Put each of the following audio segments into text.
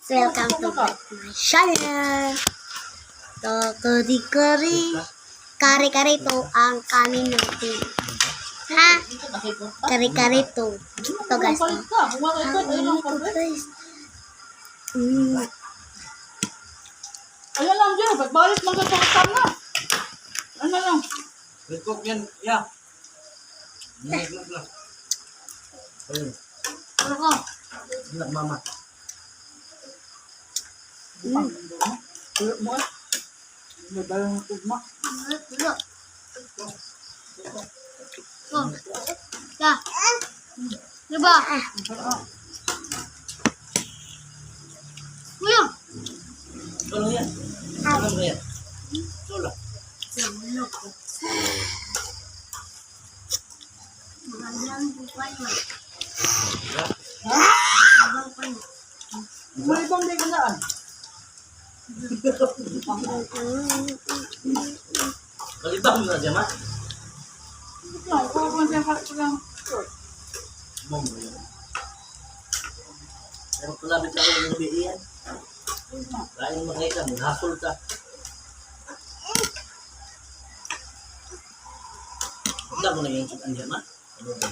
Welcome to my channel. So, kari-kari to ang kanin natin. Ha? Kari-kari to. Ito guys. Ano lang dyan, pagbalik lang sa saktan na. Ano lang? Cook yan, ya. Cook lang. Ayun. Ano ka? Anak mama. Tulog mo eh. May balang tugma. Tulog. Oh. Ya. Diba? Kuya. Ano yan? Ano ba yan? Lola. Magandang buwan mo. May ibang di kanaan. Malibang mo na siya, ma? Ikaw, kung siya lang. Mom. Pero kulabit ako yung biiyan. Lain makita, maghasol ka. Huwag mo na yung chicken dyan, ma? Ano ba?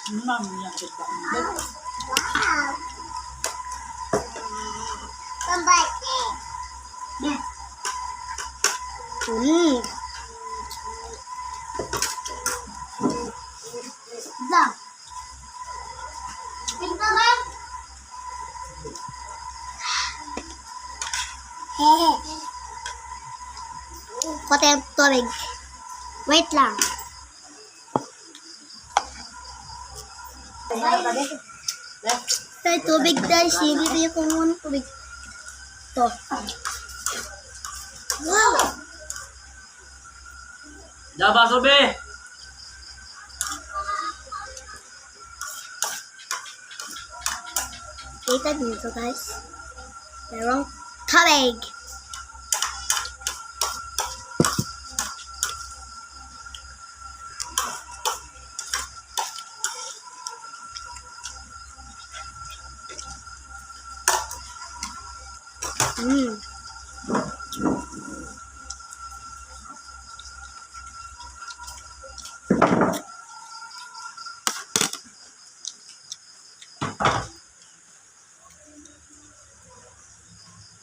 Mami niya kita. Da. Pinta ka? Hehe. Kote yung tubig. Wait lang. Tay, tubig tayo. Sige tayo kung ano tubig. Ito. Wow! Daba, sobe! Kita dito guys. Merong tubig.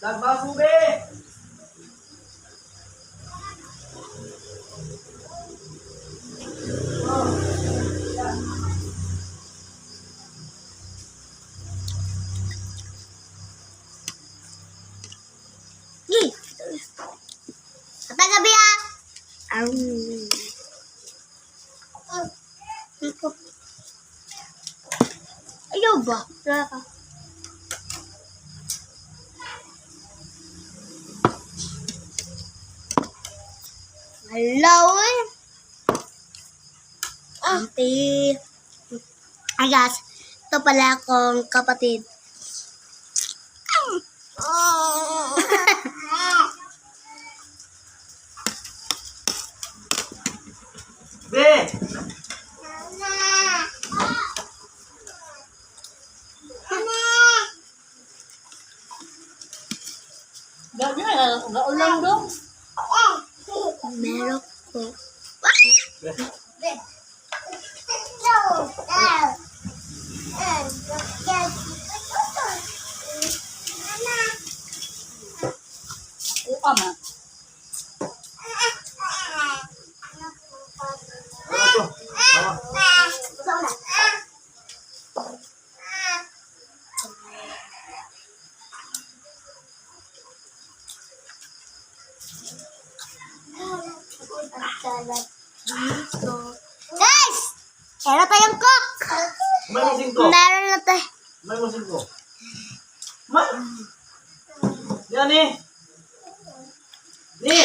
Daba, sobe! Kapag gabi ah! Ayaw ba? Wala ka. Hello eh! Auntie! Ay guys, ito pala akong kapatid. Be! Gabi na, naulang dong. Meron ko. Upa ma. Ano to? Mama. Guys! Meron tayong cook! May masing ko. Meron na tayo. May masing ko. Ma! Yan eh! Ni!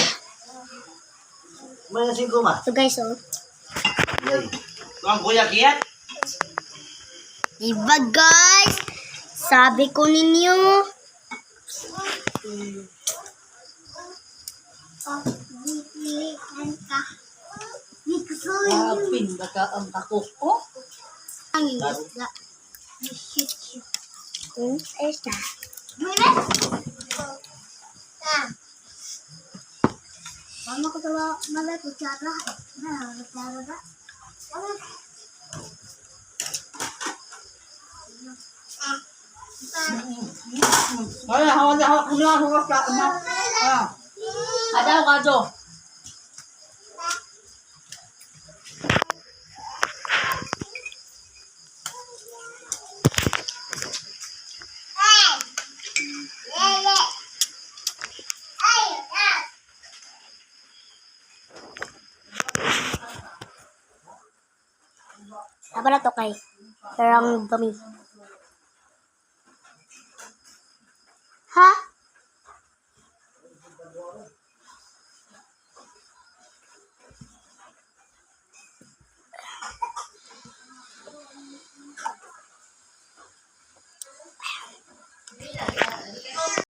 May masing ko, ma. So guys, oh. Yay. Ang kuya kiyat? Diba guys? Sabi ko ninyo. Pipilian ka. Hindi ko Hapin, baka ang ako. Oh, Ang isda. Isda. Mama ko tawa, mala kutsara. Kutsara ba? wala, hawak mo lang, hawak ka. Ada ka do. Apa na to kay? Parang dumi. Ha?